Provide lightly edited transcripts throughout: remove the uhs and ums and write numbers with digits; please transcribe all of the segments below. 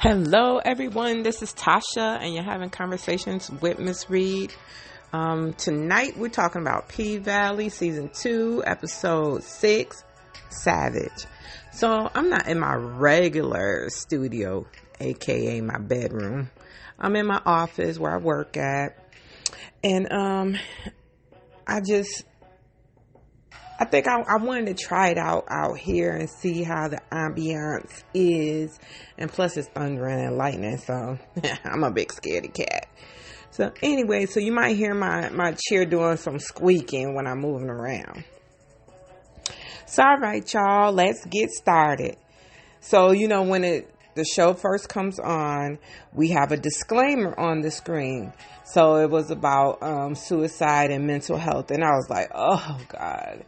Hello, everyone. This is Tasha, and you're having conversations with Miss Reed. Tonight, we're talking about P-Valley, Season 2, Episode 6, Savage. So, I'm not in my regular studio, aka my bedroom. I'm in my office where I work at. And I think I wanted to try it out here and see how the ambiance is. And plus it's thundering and lightning, so I'm a big scaredy cat. So anyway, so you might hear my chair doing some squeaking when I'm moving around. So all right, y'all, let's get started. So, when the show first comes on, we have a disclaimer on the screen. So it was about suicide and mental health. And I was like, oh, God,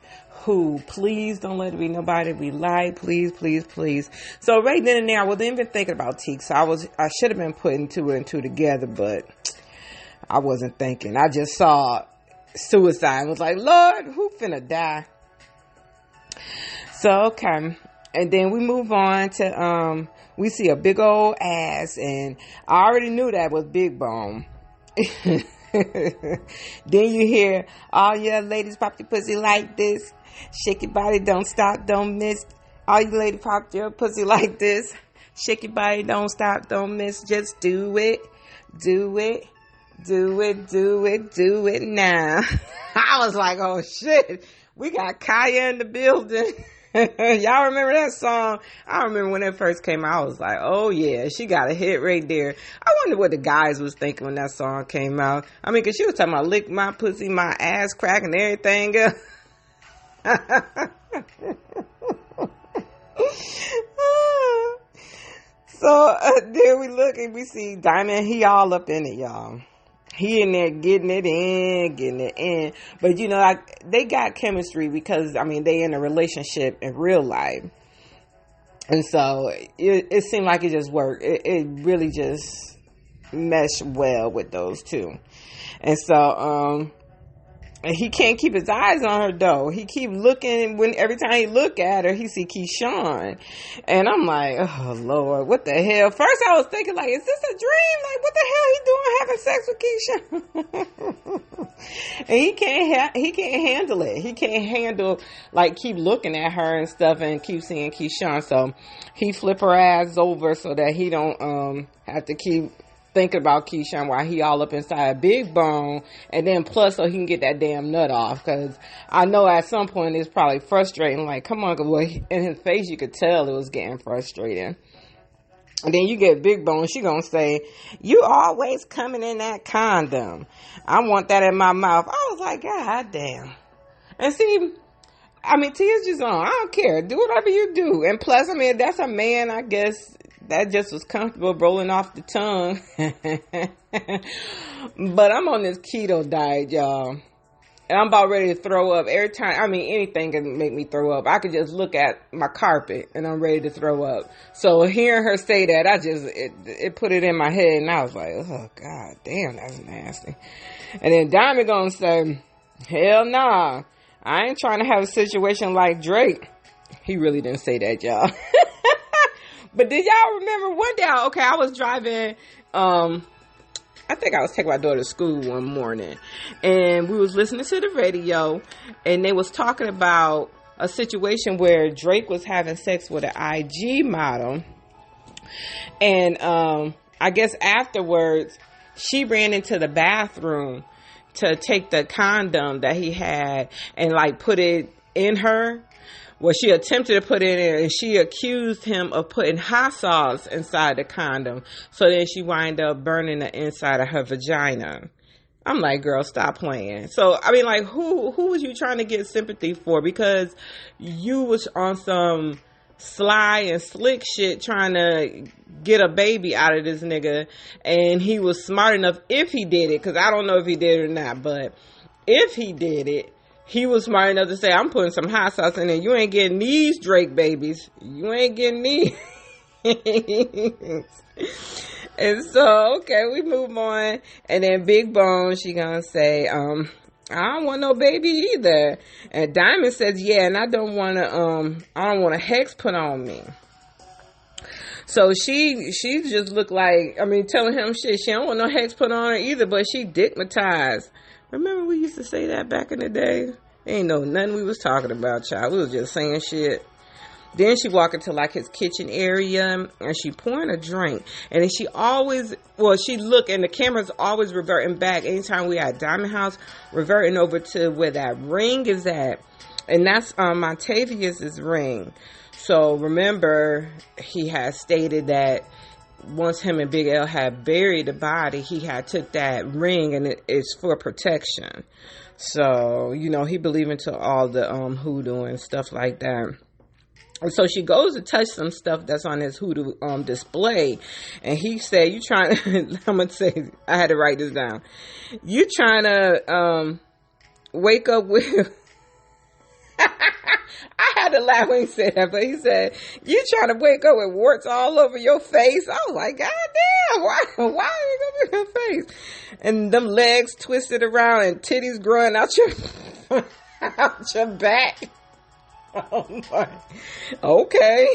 please don't let it be nobody we like. Please, please, please. So right then and there, I wasn't even thinking about Teak. So I should have been putting two and two together, but I wasn't thinking. I just saw suicide and was like, Lord, who finna die? So, okay. And then we move on to, we see a big old ass, and I already knew that was Big Bone. Then you hear, all you ladies pop your pussy like this. Shake your body, don't stop, don't miss. All you ladies pop your pussy like this. Shake your body, don't stop, don't miss. Just do it, do it, do it, do it, do it now. I was like, oh shit, we got Kaya in the building. Y'all remember that song? I remember when it first came out. I was like, oh yeah, she got a hit right there. I wonder what the guys was thinking when that song came out. I mean, cause she was talking about lick my pussy, my ass crack and everything. So there we look and we see Diamond. He all up in it, y'all. He in there getting it in. But, they got chemistry because, they in a relationship in real life. And so it seemed like it just worked. It really just meshed well with those two. And so, and he can't keep his eyes on her though. He keep looking every time he look at her, he see Keyshawn. And I'm like, oh Lord, what the hell? First I was thinking like, is this a dream? Like, what the hell he doing having sex with Keyshawn? And he can't handle it. He can't handle like keep looking at her and stuff and keep seeing Keyshawn. So he flip her ass over so that he don't have to keep thinking about Keyshawn while he all up inside Big Bone, and then plus so he can get that damn nut off, because I know at some point it's probably frustrating, like, come on, boy. In his face you could tell it was getting frustrating. And then you get Big Bone, she gonna say, you always coming in that condom. I want that in my mouth. I was like, God damn. And see, Tia's just on. I don't care. Do whatever you do. And plus, that's a man, I guess, that just was comfortable rolling off the tongue. But I'm on this keto diet, y'all. And I'm about ready to throw up. Every time, anything can make me throw up. I could just look at my carpet and I'm ready to throw up. So hearing her say that, it put it in my head. And I was like, oh, God damn, that's nasty. And then Diamond gonna say, hell nah. I ain't trying to have a situation like Drake. He really didn't say that, y'all. But did y'all remember one day, I was driving, I think I was taking my daughter to school one morning, and we was listening to the radio, and they was talking about a situation where Drake was having sex with an IG model, and I guess afterwards, she ran into the bathroom to take the condom that he had and like put it in her. Well, she attempted to put it in, and she accused him of putting hot sauce inside the condom. So then she wound up burning the inside of her vagina. I'm like, girl, stop playing. So, who was you trying to get sympathy for? Because you was on some sly and slick shit trying to get a baby out of this nigga. And he was smart enough, if he did it, because I don't know if he did it or not, but if he did it, he was smart enough to say, I'm putting some hot sauce in there. You ain't getting these Drake babies. You ain't getting these. And so, okay, we move on. And then Big Bone, she gonna say, I don't want no baby either. And Diamond says, yeah, and I don't want a hex put on me. So she just looked like, I mean, telling him shit. She don't want no hex put on her either, but she digmatized. Remember we used to say that back in the day? Ain't know nothing we was talking about, child. We was just saying shit. Then she walked into like his kitchen area and she pouring a drink. And then she always, she look and the camera's always reverting back. Anytime we at Diamond House, reverting over to where that ring is at. And that's Montavious' ring. So remember, he had stated that once him and Big L had buried the body, he had took that ring and it's for protection. So, you know, he believed into all the hoodoo and stuff like that. And so she goes to touch some stuff that's on his hoodoo display. And he said, you trying to, I'm going to say, I had to write this down. You trying to wake up with, I had to laugh when he said that, but he said, you trying to wake up with warts all over your face? I was like, God damn, why are you going to be your face? And them legs twisted around and titties growing out your back. Oh my. Okay.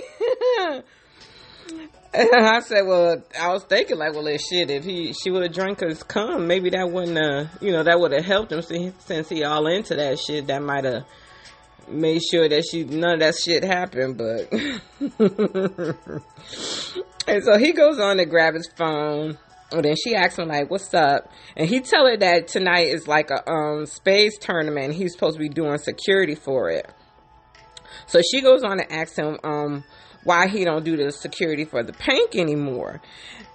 And I said, well, I was thinking like, well, shit, if she would have drank his cum, maybe that wouldn't, that would have helped him since he all into that shit. That might have made sure that none of that shit happened, but. And so he goes on to grab his phone. And then she asks him like, what's up? And he tell her that tonight is like a spades tournament. He's supposed to be doing security for it. So she goes on to ask him why he don't do the security for the Pink anymore.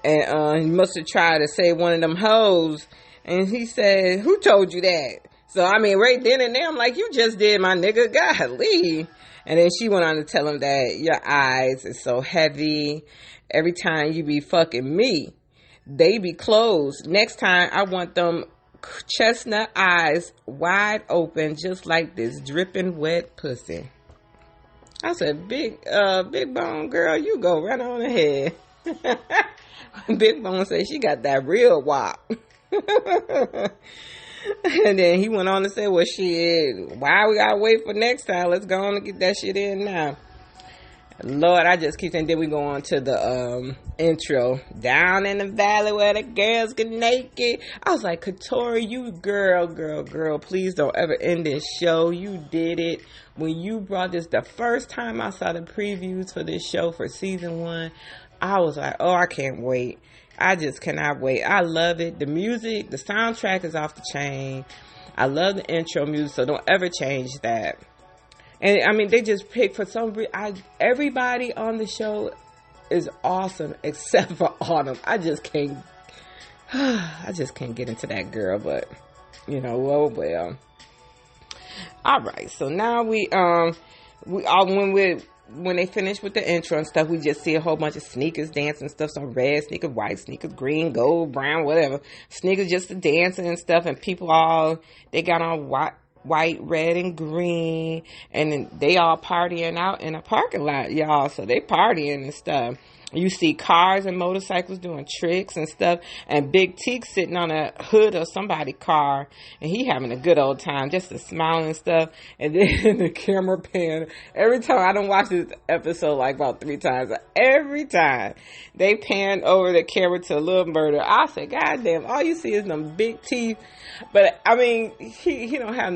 And he must have tried to say one of them hoes. And he said, who told you that? So, I mean, right then and there, I'm like, you just did, my nigga. Golly. And then she went on to tell him that your eyes is so heavy. Every time you be fucking me, they be closed. Next time, I want them chestnut eyes wide open, just like this dripping wet pussy. I said, big bone girl, you go right on ahead. Big Bone said she got that real wop. And then he went on to say, well, shit, why we gotta wait for next time? Let's go on and get that shit in now. Lord, I just keep saying, then we go on to the intro. Down in the valley where the girls get naked. I was like, Katori, you girl, please don't ever end this show. You did it. When you brought this, the first time I saw the previews for this show for season 1, I was like, oh, I can't wait. I just cannot wait. I love it. The music, the soundtrack is off the chain. I love the intro music, so don't ever change that. And I mean, they just picked for some reason. Everybody on the show is awesome except for Autumn. I just can't get into that girl, but well. All right, so now when they finish with the intro and stuff, we just see a whole bunch of sneakers dancing and stuff. Some red sneakers, white sneakers, green, gold, brown, whatever. Sneakers just dancing and stuff, and people they got on white, red, and green, and then they all partying out in a parking lot, y'all. So they partying and stuff. You see cars and motorcycles doing tricks and stuff, and Big Teak sitting on a hood of somebody's car, and he having a good old time, just a smile and stuff. And then the camera pan. Every time, I don't watch this episode like about 3 times. Every time they pan over the camera to Lil Murder, I say, God damn, all you see is them big teeth. But I mean, he don't have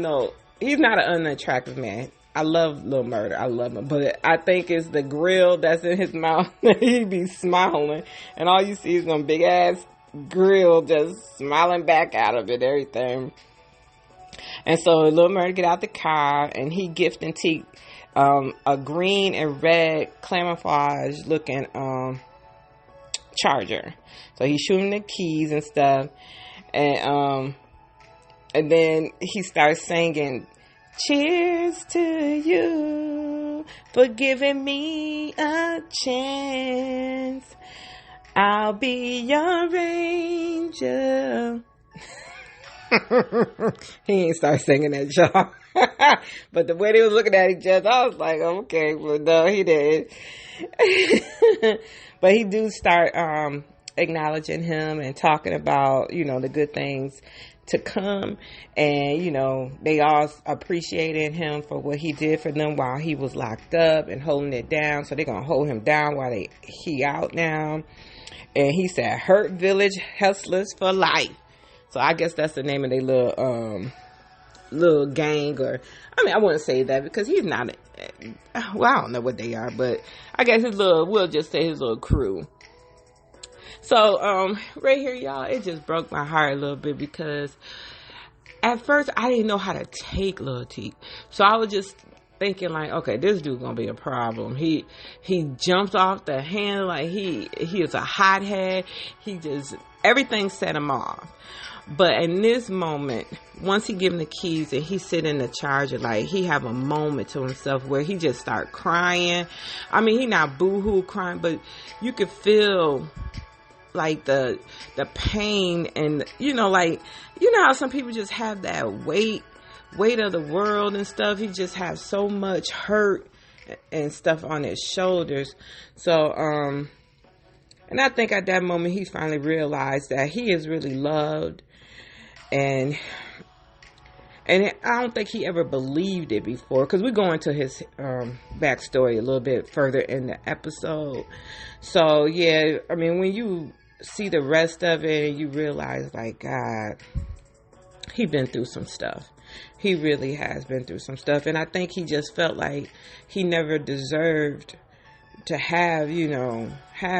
he's not an unattractive man. I love Lil Murder. I love him. But I think it's the grill that's in his mouth that he be smiling. And all you see is some big ass grill just smiling back out of it, everything. And so Lil Murder get out the car and he gifting Teak a green and red camouflage looking Charger. So he's shooting the keys and stuff. And then he starts singing, cheers to you for giving me a chance. I'll be your angel. He ain't start singing that, y'all. But the way they was looking at each other, I was like, okay, well, no, he did. But he do start acknowledging him and talking about, the good things to come, and you know, they all appreciated him for what he did for them while he was locked up and holding it down. So they're gonna hold him down while he out now. And he said, "Hurt Village Hustlers for life." So I guess that's the name of their little gang, or I mean, I wouldn't say that because he's not. Well, I don't know what they are, but I guess we'll just say his little crew. So, right here, y'all, it just broke my heart a little bit because at first I didn't know how to take Lil Teak. So I was just thinking like, okay, this dude gonna be a problem. He jumps off the handle like he is a hothead. Everything set him off. But in this moment, once he give him the keys and he sit in the charger, like he have a moment to himself where he just start crying. I mean, he not boo-hoo crying, but you could feel like the pain, and you know how some people just have that weight of the world and stuff. He just has so much hurt and stuff on his shoulders. So and I think at that moment he finally realized that he is really loved, and I don't think he ever believed it before, because we go into his backstory a little bit further in the episode. So yeah, I mean, when you see the rest of it and you realize like, God, he been through some stuff. He really has been through some stuff. And I think he just felt like he never deserved to have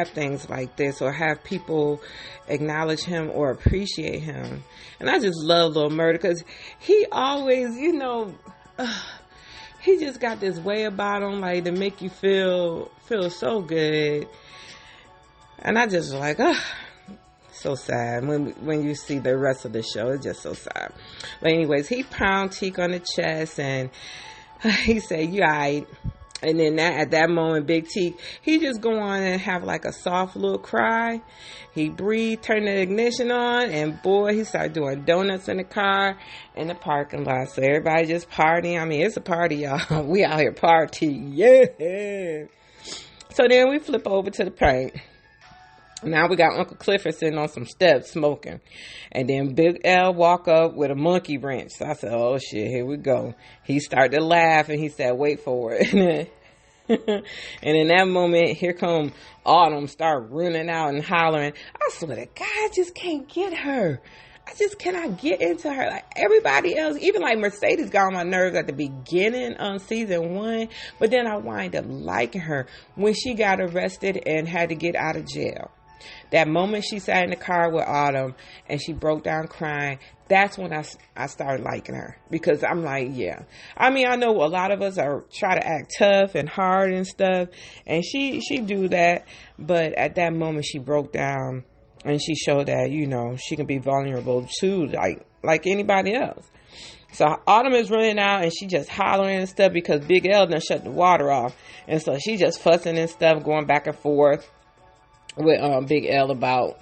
things like this, or have people acknowledge him or appreciate him. And I just love Lil Murda because he always, he just got this way about him, like to make you feel so good. And I just like, so sad when you see the rest of the show. It's just so sad. But anyways, he pound Teak on the chest and he said, "You alright?" And then at that moment, Big Teak, he just go on and have like a soft little cry. He breathed, turned the ignition on, and boy, he started doing donuts in the car in the parking lot. So everybody just partying. I mean, it's a party, y'all. We out here partying. Yeah. So then we flip over to the paint. Now we got Uncle Clifford sitting on some steps smoking. And then Big L walk up with a monkey wrench. So I said, oh shit, here we go. He started to laugh and he said, wait for it. And in that moment, here come Autumn, start running out and hollering. I swear to God, I just can't get her. I just cannot get into her. Like everybody else, even like Mercedes got on my nerves at the beginning on season 1. But then I wind up liking her when she got arrested and had to get out of jail. That moment she sat in the car with Autumn and she broke down crying, that's when I started liking her. Because I'm like, yeah. I mean, I know a lot of us try to act tough and hard and stuff. And she do that. But at that moment she broke down and she showed that, she can be vulnerable too, like anybody else. So Autumn is running out and she just hollering and stuff because Big L done shut the water off. And so she just fussing and stuff, going back and forth with Big L about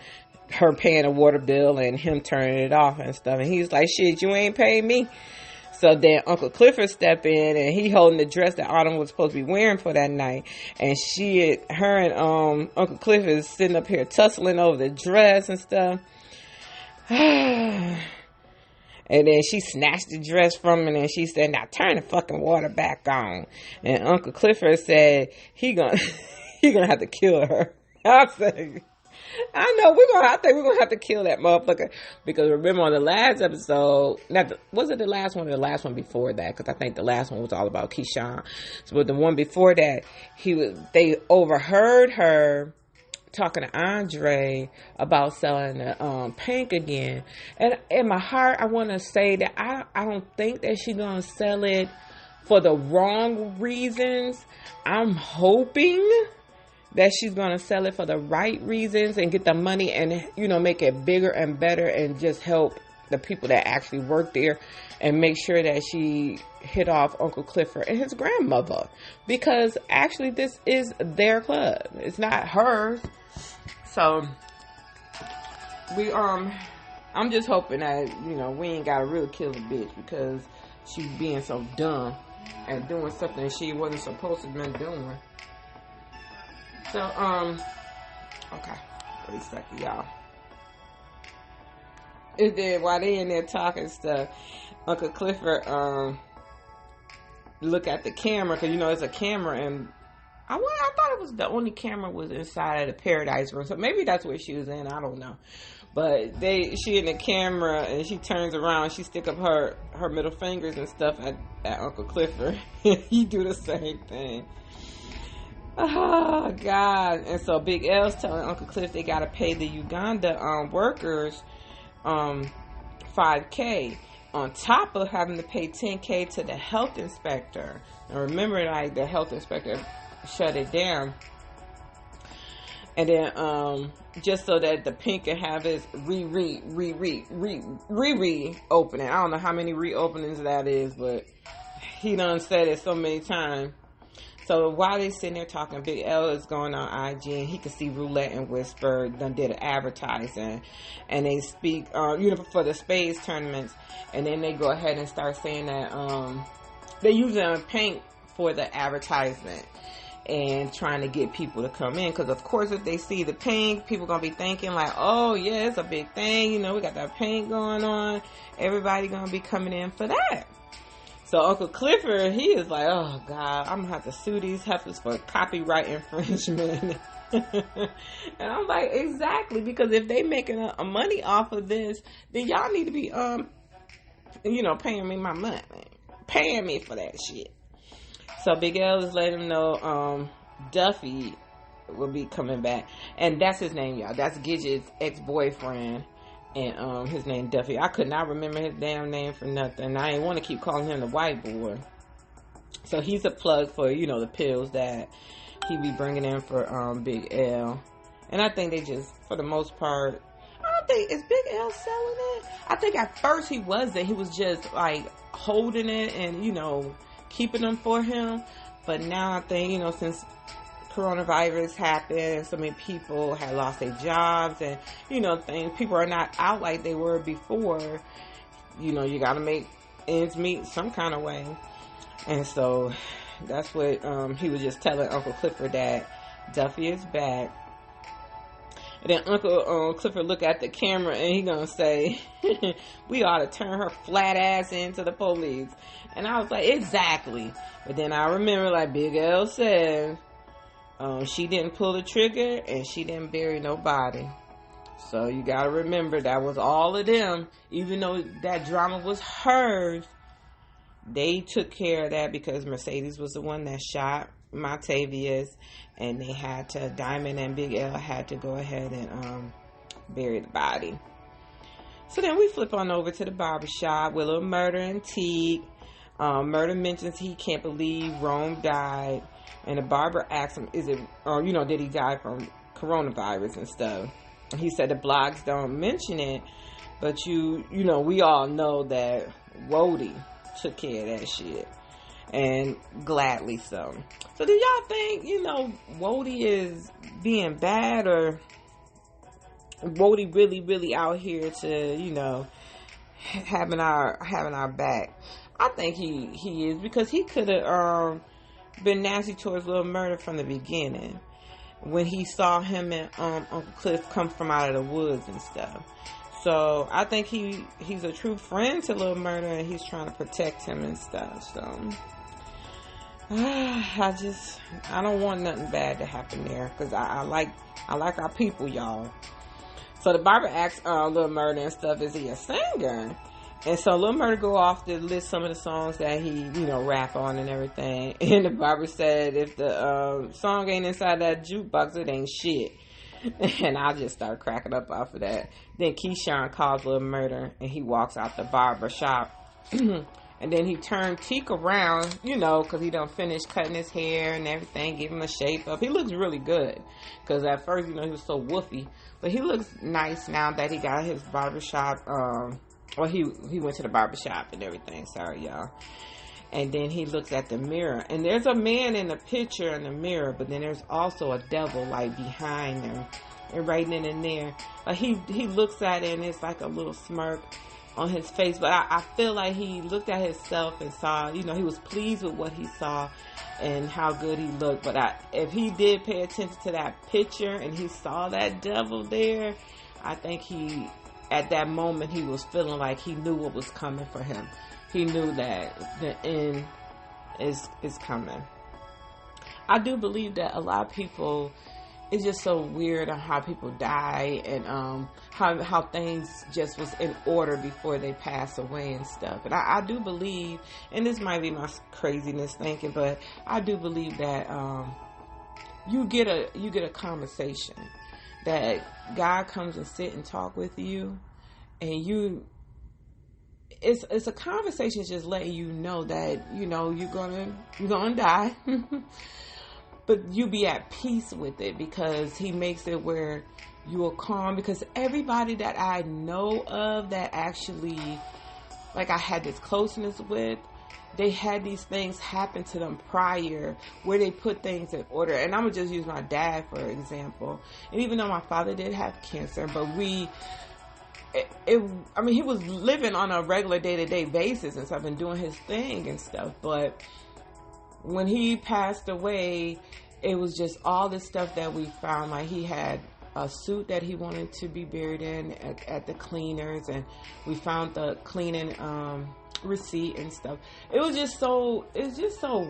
her paying a water bill and him turning it off and stuff. And he's like, shit, you ain't paying me. So then Uncle Clifford step in and he holding the dress that Autumn was supposed to be wearing for that night. And her and Uncle Clifford is sitting up here tussling over the dress and stuff. And then she snatched the dress from him and she said, now turn the fucking water back on. And Uncle Clifford said he gonna have to kill her. I said, I know I think we're gonna have to kill that motherfucker, because remember on the last episode, was it the last one or the last one before that? Because I think the last one was all about Keyshawn. So with the one before that, they overheard her talking to Andre about selling the pink again, and in my heart I want to say that I don't think that she's gonna sell it for the wrong reasons. I'm hoping that she's going to sell it for the right reasons and get the money and, make it bigger and better and just help the people that actually work there and make sure that she hit off Uncle Clifford and his grandmother, because actually this is their club. It's not hers. So I'm just hoping that, we ain't got to really kill the bitch because she's being so dumb and doing something she wasn't supposed to have been doing. So, okay, wait a second, y'all. And then while they in there talking stuff, Uncle Clifford look at the camera, because you know it's a camera, and I thought it was the only camera was inside of the Paradise Room, so maybe that's where she was in. I don't know, but she in the camera, and she turns around, she stick up her middle fingers and stuff at Uncle Clifford. He do the same thing. Oh God! And so Big L's telling Uncle Cliff they gotta pay the Uganda workers $5K on top of having to pay $10K to the health inspector. And remember, like, the health inspector shut it down. And then just so that the Pink can have his reopening. I don't know how many reopenings that is, but he done said it so many times. So while they sitting there talking, Big L is going on IG, and he can see Roulette and Whisper done did an advertising, and they speak, for the spades tournaments, and then they go ahead and start saying that they're using Pink for the advertisement and trying to get people to come in, because of course if they see the Pink, people gonna be thinking like, oh yeah, it's a big thing, you know, we got that Pink going on, everybody gonna be coming in for that. So Uncle Clifford, he is like, oh God, I'm gonna have to sue these heifers for copyright infringement. And I'm like, exactly, because if they making a money off of this, then y'all need to be paying me my money, paying me for that shit. So Big L is letting him know Duffy will be coming back, and that's his name, y'all. That's Gidget's ex-boyfriend. And his name Duffy. I could not remember his damn name for nothing. I didn't want to keep calling him the white boy. So he's a plug for, the pills that he be bringing in for Big L. And I think they just, for the most part, I don't think, is Big L selling it? I think at first he wasn't. He was just like holding it and, keeping them for him. But now I think, since coronavirus happened, so many people had lost their jobs, and people are not out like they were before. You gotta make ends meet some kind of way, and so that's what he was just telling Uncle Clifford, that Duffy is back. And then Uncle Clifford look at the camera and he gonna say, we ought to turn her flat ass into the police. And I was like, exactly. But then I remember, like Big L said, she didn't pull the trigger and she didn't bury nobody. So you gotta remember, that was all of them. Even though that drama was hers, they took care of that, because Mercedes was the one that shot Montavious, and they had to, Diamond and Big L had to go ahead and bury the body. So then we flip on over to the barbershop. Willow, Murder, and Teague. Murder mentions he can't believe Rome died. And the barber asks him, did he die from coronavirus and stuff? And he said the blogs don't mention it, but we all know that Wody took care of that shit. And gladly so. So do y'all think, Wody is being bad, or Wody really, really out here to, having our back? I think he is, because he could have, been nasty towards Little Murder from the beginning, when he saw him and Uncle Cliff come from out of the woods and stuff. So I think he's a true friend to Little Murder, and he's trying to protect him and stuff. So I don't want nothing bad to happen there, because I like our people, y'all. So the barber asks Little Murder and stuff, is he a singer? And so Lil Murder go off to list some of the songs that he, rap on and everything. And the barber said, if the song ain't inside that jukebox, it ain't shit. And I just start cracking up off of that. Then Keyshawn calls Lil Murder, and he walks out the barber shop. And then he turned Teak around, because he done finished cutting his hair and everything, give him a shape up. He looks really good, because at first, he was so woofy. But he looks nice now that he got his barber shop, he went to the barbershop and everything. Sorry, y'all. And then he looks at the mirror. And there's a man in the picture in the mirror, but then there's also a devil, like, behind him. And right in there. Like, he looks at it, and it's like a little smirk on his face. But I feel like he looked at himself and saw, he was pleased with what he saw and how good he looked. But if he did pay attention to that picture and he saw that devil there, I think he at that moment he was feeling like he knew what was coming for him. He knew that the end is coming. I do believe that a lot of people, it's just so weird on how people die and how things just was in order before they pass away and stuff. And I do believe, and this might be my craziness thinking, but I do believe that you get a conversation, that God comes and sit and talk with you, and it's a conversation just letting you know that you're gonna die. But you be at peace with it, because he makes it where you are calm. Because everybody that I know of that actually, like, I had this closeness with, they had these things happen to them prior where they put things in order. And I'm going to just use my dad for example. And even though my father did have cancer, but he was living on a regular day-to-day basis and stuff and doing his thing and stuff. But when he passed away, it was just all this stuff that we found. Like, he had a suit that he wanted to be buried in at the cleaners, and we found the cleaning receipt and stuff. It's just so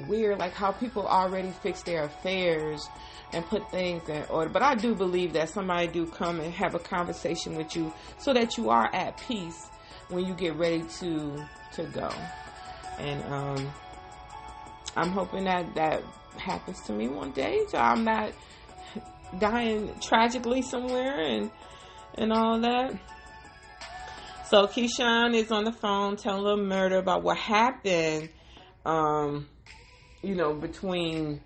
weird, like how people already fix their affairs and put things in order. But I do believe that somebody do come and have a conversation with you so that you are at peace when you get ready to go. And I'm hoping that happens to me one day, so I'm not dying tragically somewhere and all that. So Keyshawn is on the phone telling Lil Murder about what happened, between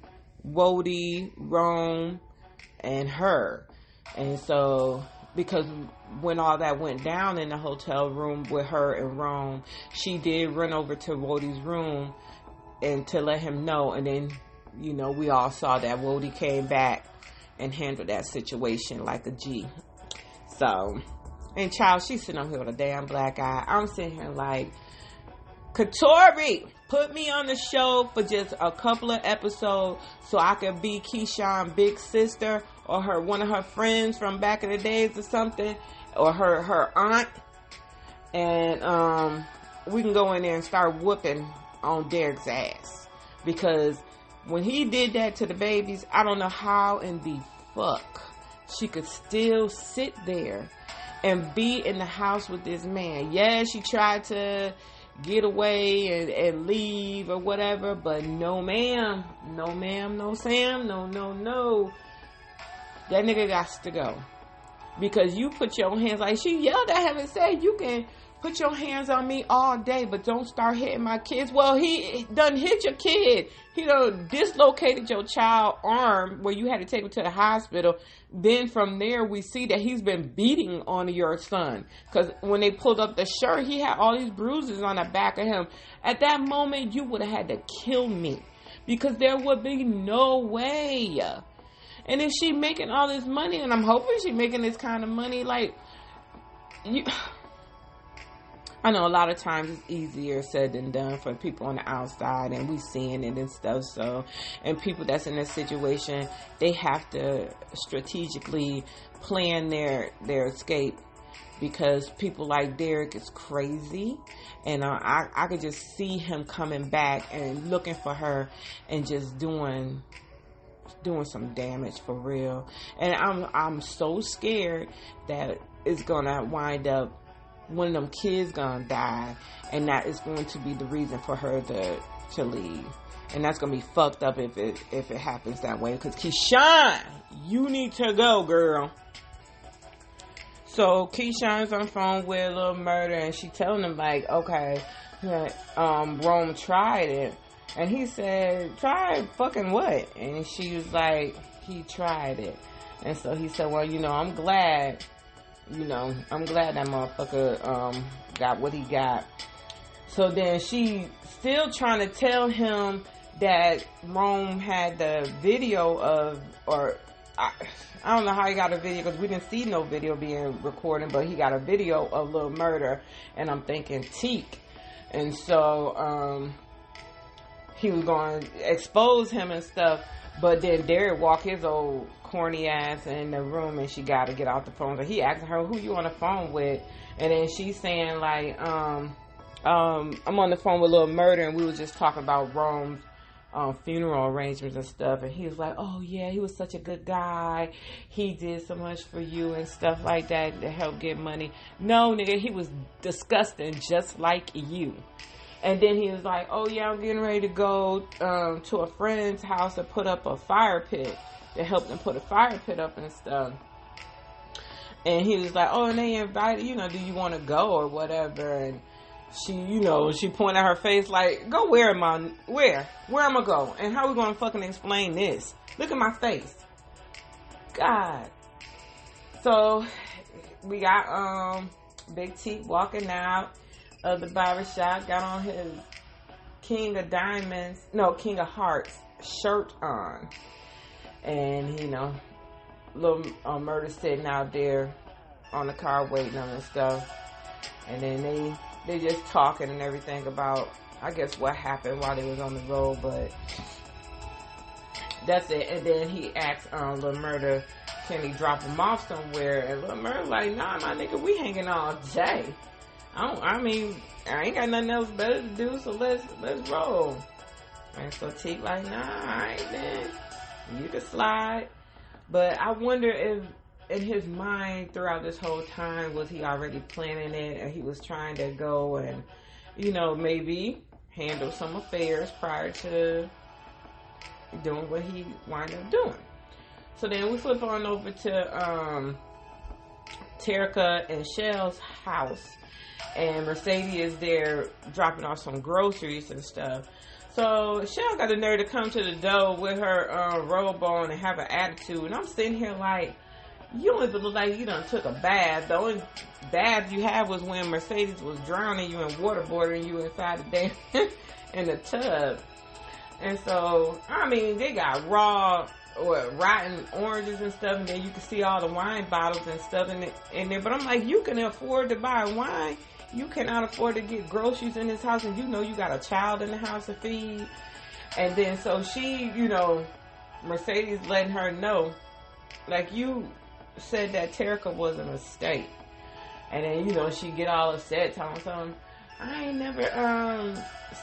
Wody, Rome, and her. And so, because when all that went down in the hotel room with her and Rome, she did run over to Wody's room and to let him know. And then, we all saw that Wody came back and handled that situation like a G. So, and child, she's sitting up here with a damn black eye. I'm sitting here like, Katori, put me on the show for just a couple of episodes so I could be Keyshawn's big sister, or one of her friends from back in the days or something, or her aunt, and we can go in there and start whooping on Derek's ass. Because when he did that to the babies, I don't know how in the fuck she could still sit there and be in the house with this man. Yeah, she tried to get away and leave or whatever, but no ma'am, no Sam, no. That nigga got to go. Because you put your hands, like she yelled at him and said, you can put your hands on me all day, but don't start hitting my kids. Well, he done hit your kid. He done dislocated your child arm where you had to take him to the hospital. Then from there, we see that he's been beating on your son. Because when they pulled up the shirt, he had all these bruises on the back of him. At that moment, you would have had to kill me. Because there would be no way. And if she making all this money, and I'm hoping she making this kind of money, like, I know a lot of times it's easier said than done for people on the outside, and we seeing it and stuff. So, and people that's in this situation, they have to strategically plan their escape, because people like Derek is crazy, and I could just see him coming back and looking for her and just doing some damage for real. And I'm so scared that it's gonna wind up one of them kids gonna die, and that is going to be the reason for her to leave. And that's gonna be fucked up if it happens that way. Because Keyshawn, you need to go, girl. So Keyshawn's on the phone with Lil Murder, and she telling him like, okay, Rome tried it, and he said, try fucking what? And she was like, he tried it. And so he said, well, I'm glad. I'm glad that motherfucker got what he got. So then she still trying to tell him that Rome had the video of, or I don't know how he got a video, because we didn't see no video being recorded, but he got a video of Lil Murder, and I'm thinking Teak. And so he was going to expose him and stuff. But then Derek walked his old corny ass in the room, and she got to get off the phone. So he asked her, "Who you on the phone with?" And then she's saying like, I'm on the phone with Lil Murder, and we was just talking about Rome's funeral arrangements and stuff. And he was like, "Oh yeah, he was such a good guy. He did so much for you and stuff like that to help get money." No, nigga, he was disgusting, just like you. And then he was like, "Oh yeah, I'm getting ready to go to a friend's house to put up a fire pit, to help them put a fire pit up and stuff." And he was like, "Oh, and they invited, do you want to go or whatever?" And she pointed at her face like, "Go where am I? Where am I go? And how we gonna fucking explain this? Look at my face, God." So we got Big T walking out of the barbershop, got on his King of Hearts shirt on, and little Murder sitting out there on the car waiting on and stuff. And then they just talking and everything about, I guess, what happened while they was on the road, but that's it. And then he asked Lil Murder, can he drop him off somewhere? And Lil Murder like, "Nah, my nigga, we hanging all day. I ain't got nothing else better to do, so let's roll." And so Teak like, "Nah, alright then, you can slide." But I wonder if in his mind throughout this whole time, was he already planning it, and he was trying to go and, maybe handle some affairs prior to doing what he wound up doing. So then we flip on over to Terica and Shell's house, and Mercedes is there dropping off some groceries and stuff. So Shell got the nerve to come to the door with her robe on and have an attitude, and I'm sitting here like, you don't even look like you done took a bath. The only bath you had was when Mercedes was drowning you and waterboarding you inside the damn in the tub. And so, they got raw or rotten oranges and stuff, and then you can see all the wine bottles and stuff in there. But I'm like, you can afford to buy wine. You cannot afford to get groceries in this house, and you got a child in the house to feed. And then so she, Mercedes letting her know, like, you said that Terica was a mistake. And then, she get all upset, telling something, "I ain't never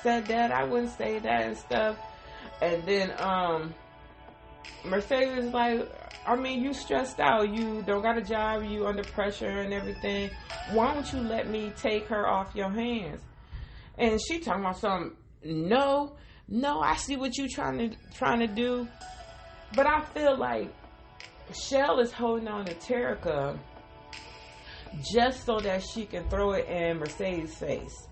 said that. I wouldn't say that," and stuff. And then Mercedes is like, you stressed out. You don't got a job. You under pressure and everything. Why don't you let me take her off your hands? And she talking about something. No, I see what you trying to do. But I feel like Shell is holding on to Terica just so that she can throw it in Mercedes' face.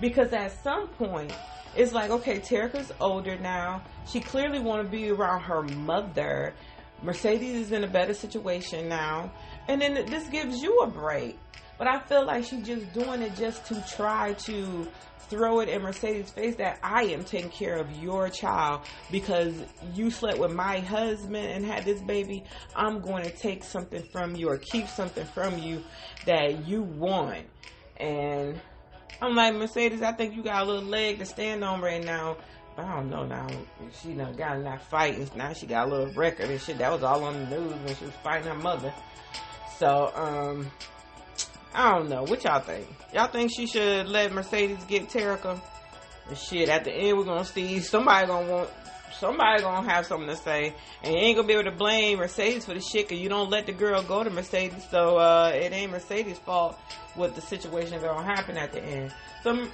Because at some point, it's like, okay, Terica's older now. She clearly want to be around her mother. Mercedes is in a better situation now. And then this gives you a break. But I feel like she's just doing it just to try to throw it in Mercedes' face that I am taking care of your child because you slept with my husband and had this baby. I'm going to take something from you or keep something from you that you want. And I'm like, Mercedes, I think you got a little leg to stand on right now. But I don't know now. She done got in that fight, and now she got a little record and shit. That was all on the news when she was fighting her mother. So, I don't know. What y'all think? Y'all think she should let Mercedes get Terica? And shit, at the end, we're gonna see somebody gonna have something to say. And you ain't gonna be able to blame Mercedes for the shit, cause you don't let the girl go to Mercedes. So, it ain't Mercedes' fault what the situation gonna happen at the end. So,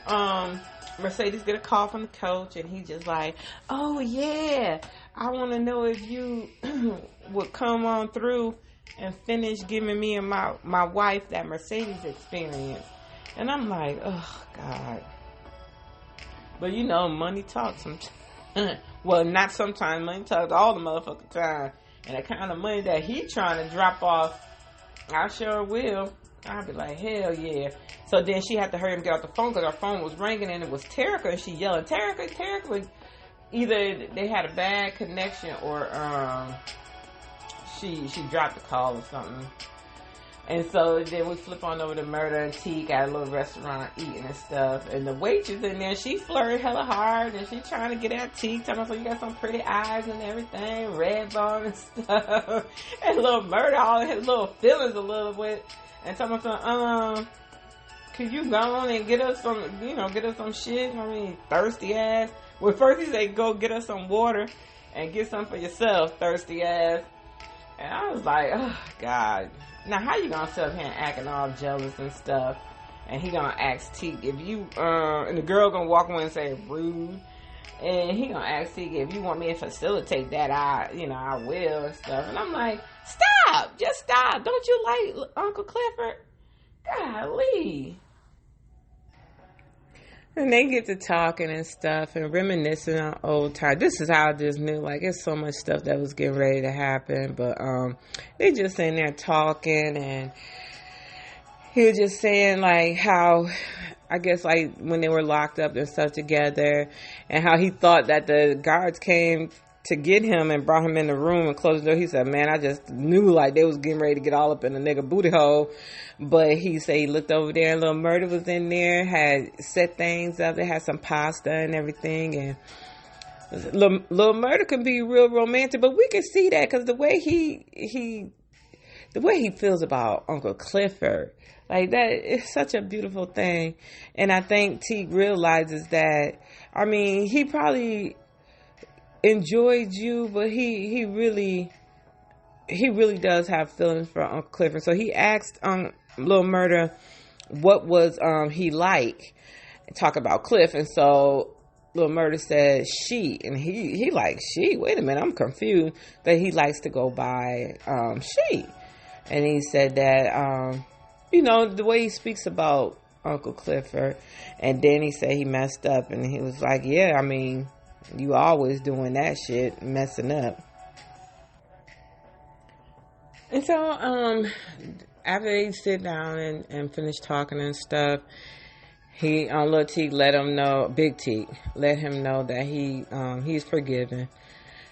Mercedes get a call from the coach, and he just like, "Oh yeah, I want to know if you would come on through and finish giving me and my wife that Mercedes experience." And I'm like, oh God. But money talks sometimes. Well, not sometimes. Money talks all the motherfucking time. And the kind of money that he trying to drop off, I sure will. I'll be like, hell yeah. So then she had to hurry and get off the phone because her phone was ringing and it was Terica, and she yelling, Terica. Either they had a bad connection or she dropped the call or something. And so then we flip on over to Murder and Teak at a little restaurant eating and stuff. And the waitress in there, she flirted hella hard and she trying to get at Teak, telling her, you got some pretty eyes and everything, red bone and stuff. And little Murder, all his little feelings a little bit. And telling her, could you go on and get us some, get us some shit? I mean, thirsty ass. Well, first he said, go get us some water and get some for yourself, thirsty ass. And I was like, oh, God. Now, how you gonna sit up here and acting all jealous and stuff? And he gonna ask Teak if you, and the girl gonna walk away and say, rude. And he gonna ask Teak if you want me to facilitate that, I will and stuff. And I'm like, stop! Just stop! Don't you like Uncle Clifford? Golly. And they get to talking and stuff and reminiscing on old times. This is how I just knew, like, it's so much stuff that was getting ready to happen. But they just in there talking, and he was just saying, like, how, I guess, like, when they were locked up and stuff together, and how he thought that the guards came to get him and brought him in the room and closed the door. He said, man, I just knew like they was getting ready to get all up in the nigga booty hole. But he said he looked over there and little Murder was in there, had set things up. They had some pasta and everything. And little Murder can be real romantic, but we can see that because the way he feels about Uncle Clifford, like that is such a beautiful thing. And I think Teague realizes that, I mean, he probably enjoyed you, but he really does have feelings for Uncle Clifford. So he asked Little Murder what was he like, and talk about Cliff. And so Little Murder said she, and he like she. Wait a minute, I'm confused. That he likes to go by she, and he said that the way he speaks about Uncle Clifford, and then he said he messed up, and he was like, yeah, I mean, you always doing that shit, messing up. And so, after they sit down and finish talking and stuff, Lil Teak let him know, Big Teak let him know that he's forgiven.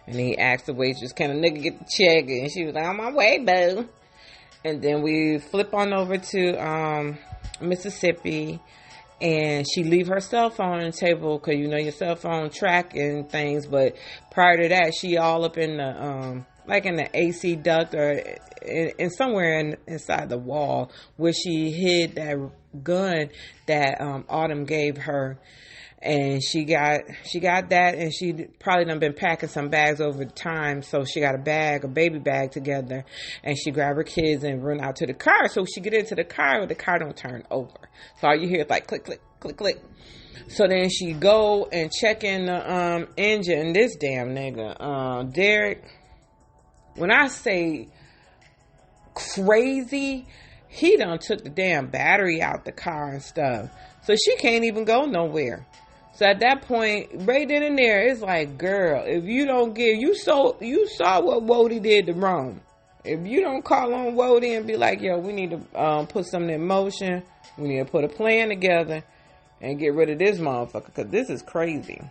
And he asked the waitress, can a nigga get the check? And she was like, on my way, boo. And then we flip on over to Mississippi. And she leave her cell phone on the table because your cell phone tracking things. But prior to that, she all up in the in the AC duct or in somewhere inside the wall where she hid that gun that Autumn gave her. And she got that, and she probably done been packing some bags over time. So she got a baby bag together, and she grabbed her kids and run out to the car. So she get into the car, but the car don't turn over. So all you hear is like click, click, click, click. So then she go and check in the engine. This damn nigga, Derek. When I say crazy, he done took the damn battery out the car and stuff. So she can't even go nowhere. So at that point, right then and there, it's like, girl, if you don't you saw what Wody did to Rome. If you don't call on Wody and be like, yo, we need to put something in motion, we need to put a plan together and get rid of this motherfucker, because this is crazy.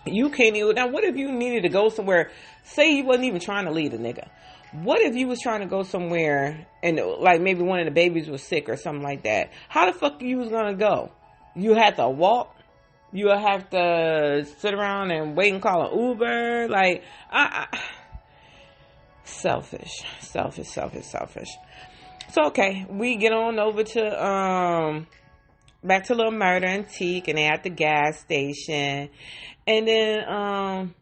You can't even, now what if you needed to go somewhere, say you wasn't even trying to lead a nigga. What if you was trying to go somewhere and like maybe one of the babies was sick or something like that? How the fuck you was gonna go? You had to walk? You would have to sit around and wait and call an Uber. Like, selfish. So, okay, we get on over to, back to Little Murder and Teak, and they at the gas station. And then,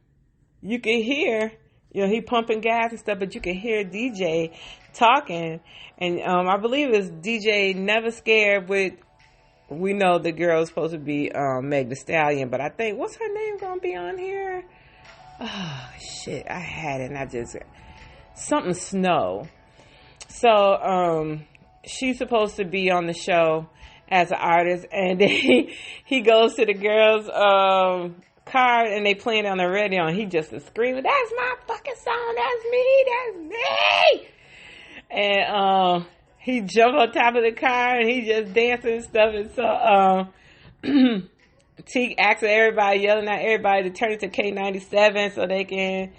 you can hear, he pumping gas and stuff, but you can hear DJ talking. And, I believe it's DJ Never Scared with, we know the girl is supposed to be Meg Thee Stallion, but I think, what's her name gonna be on here? Oh, shit, I had it, and I just, something Snow. So, she's supposed to be on the show as an artist, and then he goes to the girl's car, and they playing it on the radio, and he just is screaming, that's my fucking song, that's me! And, he jumped on top of the car and he just dancing and stuff. And so, Teak asking everybody, yelling at everybody to turn it to K97 so they can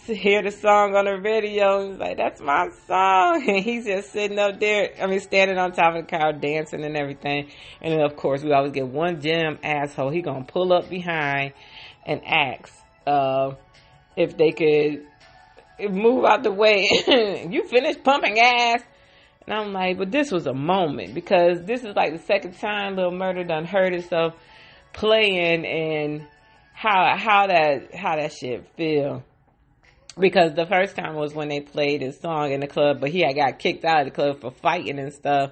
hear the song on the radio. He's like, that's my song. And he's just sitting up there, standing on top of the car, dancing and everything. And then, of course, we always get one gym asshole. He gonna pull up behind and ask if they could move out the way. You finished pumping gas? And I'm like, but this was a moment, because this is like the second time Lil Murda done heard himself playing, and how that shit feel. Because the first time was when they played his song in the club, but he had got kicked out of the club for fighting and stuff.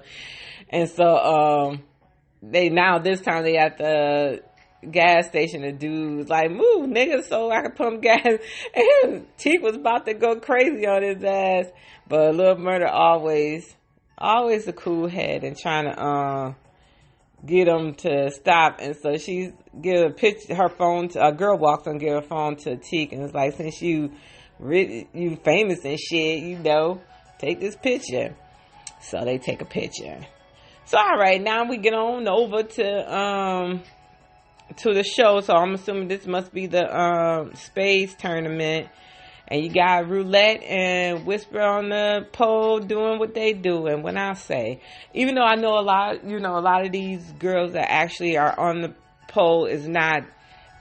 And so this time they at the gas station. The dude's like, move nigga so I can pump gas. And Teak was about to go crazy on his ass, but Lil Murda always a cool head and trying to get him to stop. And so she's give her phone to a girl, walks and give her phone to Teak, and it's like, since you famous and shit, take this picture. So they take a picture. So all right, now we get on over to the show. So I'm assuming this must be the spades tournament, and you got Roulette and Whisper on the pole doing what they do. And when I say, even though I know a lot of these girls that actually are on the pole is not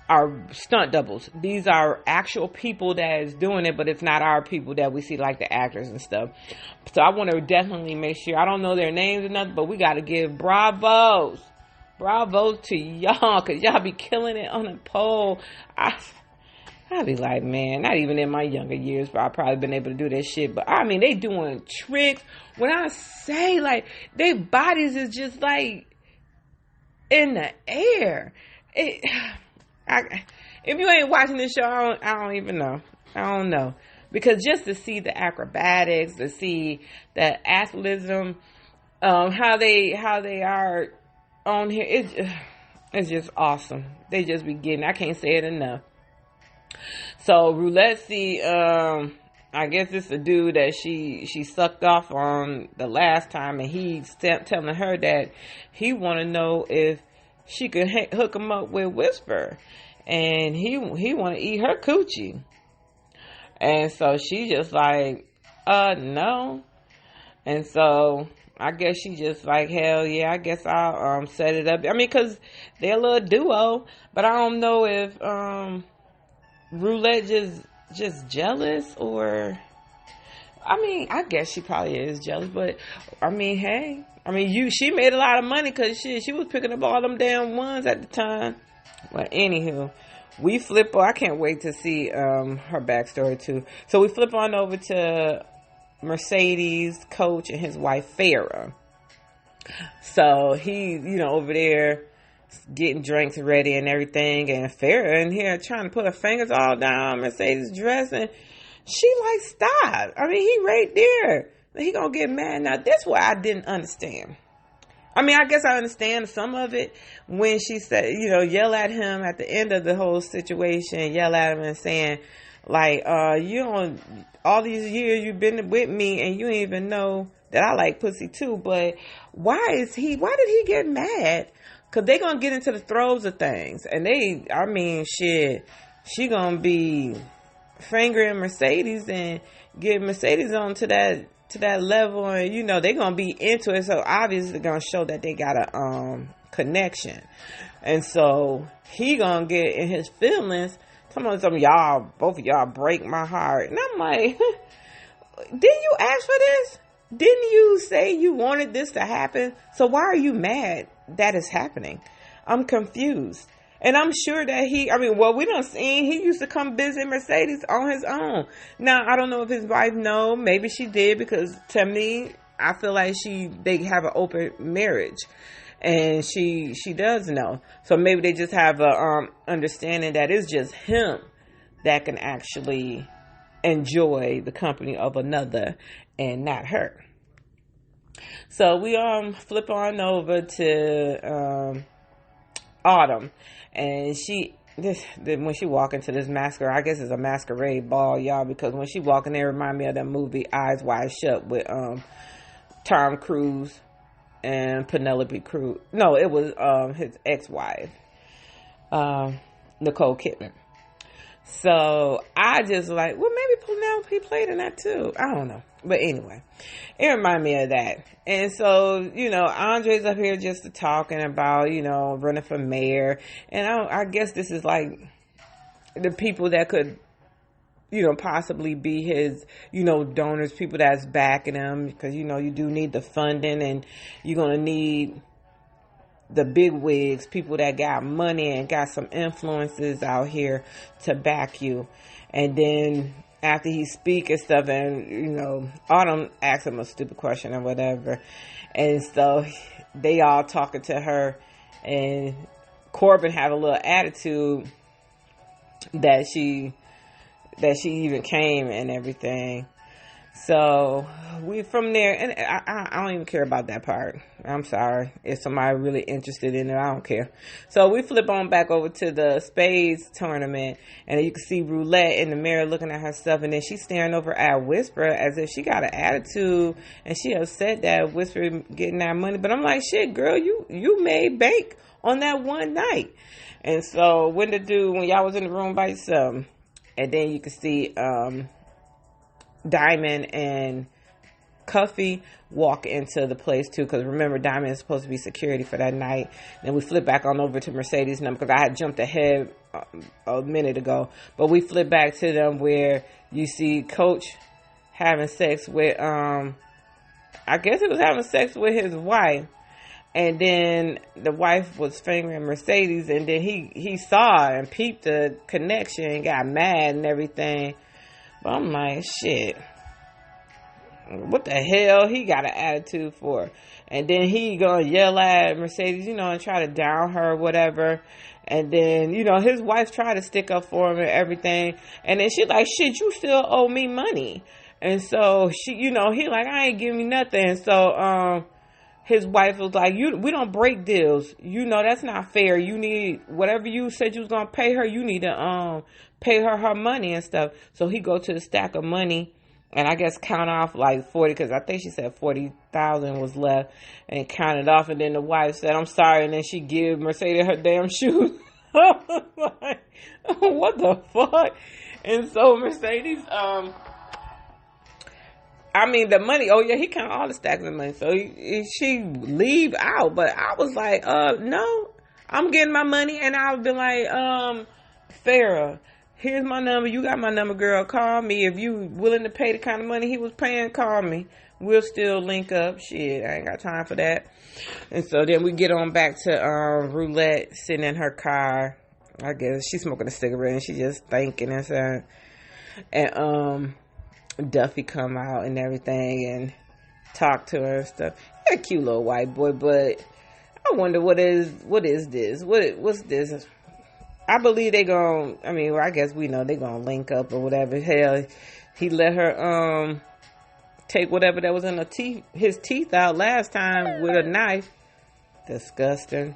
our stunt doubles. These are actual people that is doing it, but it's not our people that we see, like the actors and stuff. So I want to definitely make sure, I don't know their names or nothing, but we got to give bravos to y'all, because y'all be killing it on the pole. I'd be like, man, not even in my younger years, but I've probably been able to do that shit. But I mean, they doing tricks. When I say, like, their bodies is just like in the air. If you ain't watching this show, I don't even know. I don't know. Because just to see the acrobatics, to see the athleticism, how they are on here, it's just awesome. They just be getting, I can't say it enough. So Roulette, I guess it's a dude that she sucked off on the last time, and he's telling her that he want to know if she could hook him up with Whisper, and he want to eat her coochie. And so she just like, no. And so I guess she just like, hell yeah, I guess I'll set it up. I mean, because they're a little duo, but I don't know if Roulette just jealous, or I mean, I guess she probably is jealous, but I mean, hey, she made a lot of money, because she was picking up all them damn ones at the time. Well, anywho, we flip. I can't wait to see her backstory too. So we flip on over to Mercedes, Coach, and his wife Farrah. So he, over there getting drinks ready and everything, and Farrah in here trying to put her fingers all down Mercedes' dress, and she like, stop. I mean, he right there. He gonna get mad. Now, that's what I didn't understand. I mean, I guess I understand some of it when she said, yell at him at the end of the whole situation, yell at him and saying, like, all these years you've been with me and you ain't even know that I like pussy too. But why did he get mad? Because they gonna get into the throes of things. And she gonna be fingering Mercedes and get Mercedes on to that level, and they gonna be into it, so obviously gonna show that they got a connection. And so he gonna get in his feelings, some y'all, both of y'all break my heart. And I'm like, didn't you ask for this? Didn't you say you wanted this to happen? So why are you mad that it's happening? I'm confused. And I'm sure that we done seen he used to come visit Mercedes on his own. Now, I don't know if his wife know. Maybe she did, because to me, I feel like they have an open marriage. And she does know. So maybe they just have a understanding that it's just him that can actually enjoy the company of another and not her. So we flip on over to Autumn. And when she walk into this masquerade, I guess it's a masquerade ball, y'all, because when she walk in there, it remind me of that movie Eyes Wide Shut with Tom Cruise and Penelope Cruz. No, it was his ex-wife, Nicole Kidman. So I just like, well, maybe Penelope played in that too. I don't know. But anyway, it reminded me of that. And so, Andre's up here just talking about, running for mayor. And I guess this is like the people that could, possibly be his, donors, people that's backing him. Because, you do need the funding, and you're going to need the big wigs, people that got money and got some influences out here to back you. And then after he speak and stuff, and Autumn asked him a stupid question or whatever, and so they all talking to her, and Corbin had a little attitude that she even came and everything. So we from there, and I don't even care about that part. I'm sorry. If somebody really interested in it, I don't care. So we flip on back over to the spades tournament, and you can see Roulette in the mirror looking at herself, and then she's staring over at Whisper as if she got an attitude, and she upset that Whisper getting that money. But I'm like, shit, girl, you made bank on that one night. And so when y'all was in the room by yourself, and then you can see Diamond and Cuffy walk into the place too, because remember, Diamond is supposed to be security for that night. Then we flip back on over to Mercedes and them, because I had jumped ahead a minute ago, but we flip back to them where you see Coach having sex with I guess he was having sex with his wife, and then the wife was fingering Mercedes, and then he saw and peeped the connection and got mad and everything. But I'm like, shit, what the hell he got an attitude for? And then he gonna yell at Mercedes, and try to down her or whatever. And then, his wife tried to stick up for him and everything. And then she like, shit, you still owe me money. And so she, he like, I ain't giving you nothing. So, his wife was like, we don't break deals. That's not fair. You need, whatever you said you was going to pay her, you need to, pay her money and stuff. So he go to the stack of money, and I guess count off like 40, because I think she said 40,000 was left, and counted off. And then the wife said, I'm sorry. And then she give Mercedes her damn shoes. Like, what the fuck? And so Mercedes, the money, oh yeah, he counted all the stacks of money. So she leave out. But I was like, no, I'm getting my money. And I would be like, Farrah, here's my number. You got my number, girl. Call me. If you willing to pay the kind of money he was paying, call me. We'll still link up. Shit, I ain't got time for that. And so then we get on back to Roulette sitting in her car. I guess she's smoking a cigarette and she just thinking and stuff. And Duffy come out and everything and talk to her and stuff. He's a cute little white boy, but I wonder what is this? What's this? I believe I guess we know they gonna link up or whatever. Hell, he let her take whatever that was in his teeth out last time with a knife. Disgusting.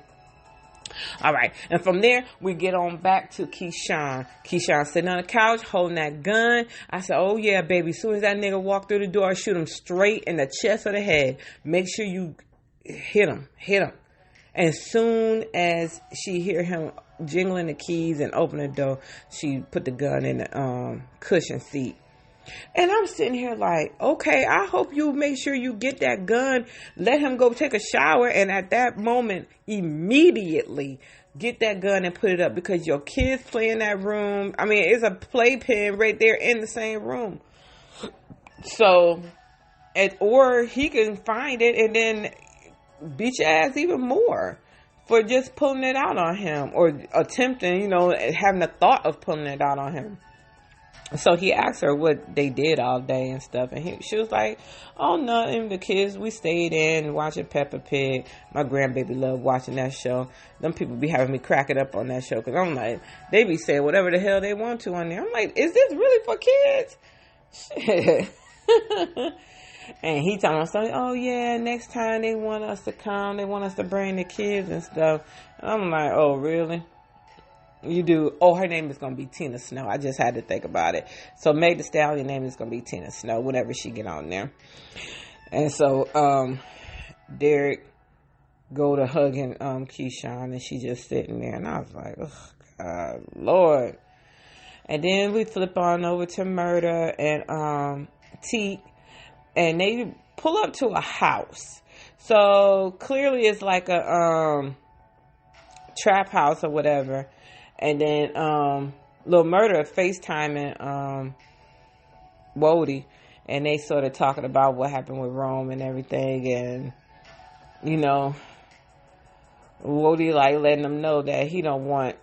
All right, and from there we get on back to Keyshawn. Keyshawn sitting on the couch holding that gun. I said, oh yeah, baby, as soon as that nigga walk through the door, shoot him straight in the chest or the head. Make sure you hit him. And as soon as she hear him jingling the keys and open the door, she put the gun in the cushion seat. And I'm sitting here like, okay, I hope you make sure you get that gun, let him go take a shower, and at that moment, immediately get that gun and put it up, because your kids play in that room. It's a playpen right there in the same room. So, or he can find it and then beat your ass even more for just pulling it out on him, or attempting, having the thought of pulling it out on him. So he asked her what they did all day and stuff, and she was like, oh, nothing, the kids, we stayed in watching Peppa Pig. My grandbaby loved watching that show. Them people be having me cracking up on that show, because I'm like, they be saying whatever the hell they want to on there. I'm like, is this really for kids? Shit. And he telling us, oh yeah, next time they want us to come, they want us to bring the kids and stuff. I'm like, oh really? You do? Oh, her name is going to be Tina Snow. I just had to think about it. So Meg Thee Stallion name is going to be Tina Snow whenever she get on there. And so Derek go to hugging Keyshawn, and she just sitting there, and I was like, oh God, Lord. And then we flip on over to Murder and Teak, and they pull up to a house. So clearly it's like a trap house or whatever. And then Lil Murder FaceTiming Wody, and they sort of talking about what happened with Rome and everything, and you know, Wody like letting them know that he don't want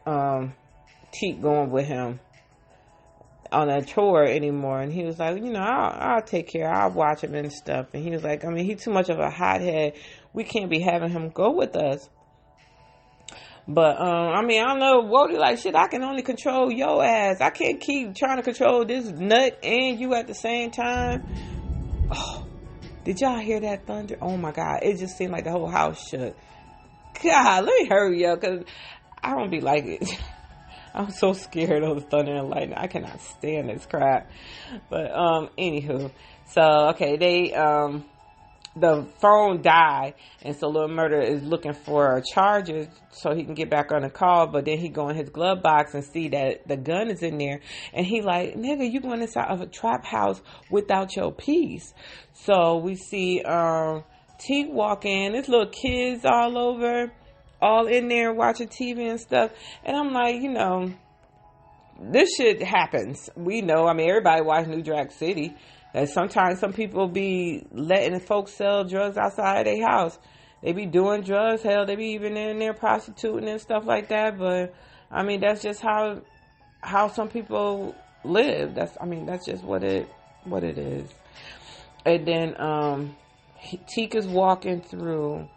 Teak going with him on a tour anymore. And he was like, you know, I'll take care, I'll watch him and stuff. And he was like, I mean, he's too much of a hothead, we can't be having him go with us. But I mean, I don't know, Wody like, shit, I can only control your ass, I can't keep trying to control this nut and you at the same time. Oh, did y'all hear that thunder? Oh my God, it just seemed like the whole house shook. God, let me hurry up, because I don't be like it. I'm so scared of the thunder and lightning. I cannot stand this crap. But anywho, so okay, they the phone died, and so Lil Murder is looking for a charger so he can get back on the call. But then he go in his glove box and see that the gun is in there, and he like, nigga, you going inside of a trap house without your piece? So we see Teak walk in. There's little kids all over, all in there watching TV and stuff. And I'm like, you know, this shit happens. We know. I mean, everybody watch New Jack City. That sometimes some people be letting folks sell drugs outside of their house. They be doing drugs. Hell, they be even in there prostituting and stuff like that. But I mean, that's just how some people live. That's just what it is. And then Teak is walking through,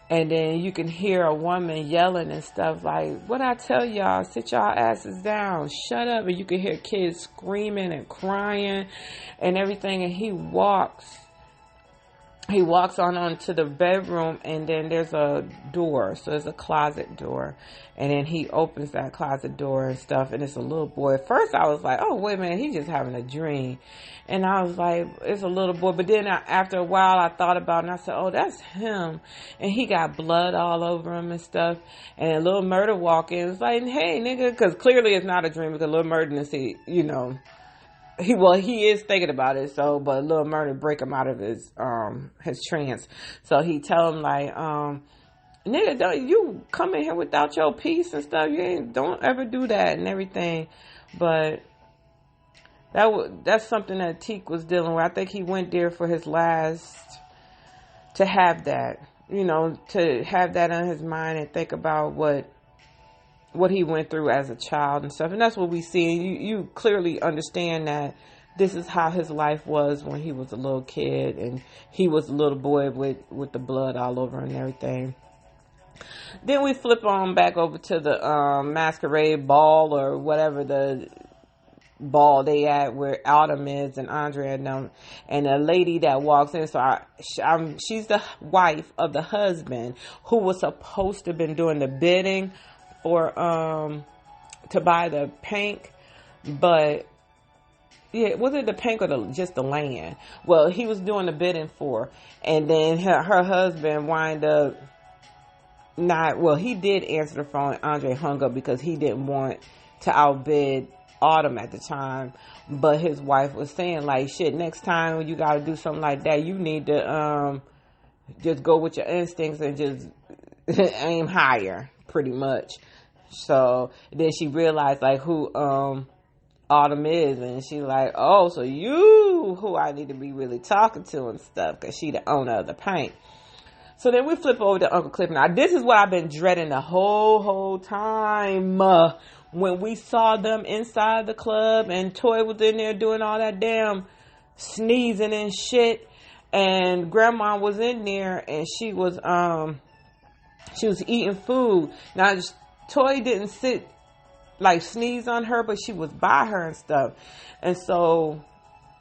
and then you can hear a woman yelling and stuff like, what I tell y'all, sit y'all asses down, shut up. And you can hear kids screaming and crying and everything. And he walks on onto the bedroom, and then there's a door. So there's a closet door. And then he opens that closet door and stuff, and it's a little boy. At first I was like, oh, wait a minute, he's just having a dream. And I was like, it's a little boy. But then after a while I thought about it, and I said, oh, that's him. And he got blood all over him and stuff. And a Lil Murder walk in. It's like, hey, nigga, because clearly it's not a dream, because Lil Murder didn't see, you know, he is thinking about it. So, but Lil Murder break him out of his trance. So he tell him like, nigga, don't you come in here without your piece and stuff. Don't ever do that and everything. But that's something that Teak was dealing with. I think he went there for his last, to have that, you know, to have that on his mind and think about what he went through as a child and stuff. And that's what we see. You clearly understand that this is how his life was when he was a little kid, and he was a little boy with the blood all over and everything. Then we flip on back over to the masquerade ball, or whatever the ball they at, where Autumn is and Andre and them, and a lady that walks in. So she's the wife of the husband who was supposed to have been doing the bidding for to buy the paint, but yeah, was it the paint or just the land? Well, he was doing the bidding for, and then her husband wind up he did answer the phone. Andre hung up because he didn't want to outbid Autumn at the time, but his wife was saying like, shit, next time when you got to do something like that, you need to just go with your instincts and just aim higher, pretty much. So then she realized like who Autumn is, and she like, oh, so you who I need to be really talking to and stuff, because she the owner of the paint. So then we flip over to Uncle Cliff. Now this is what I've been dreading the whole time. When we saw them inside the club and Toy was in there doing all that damn sneezing and shit, and Grandma was in there and she was eating food. Now Toy didn't sneeze on her, but she was by her and stuff. And so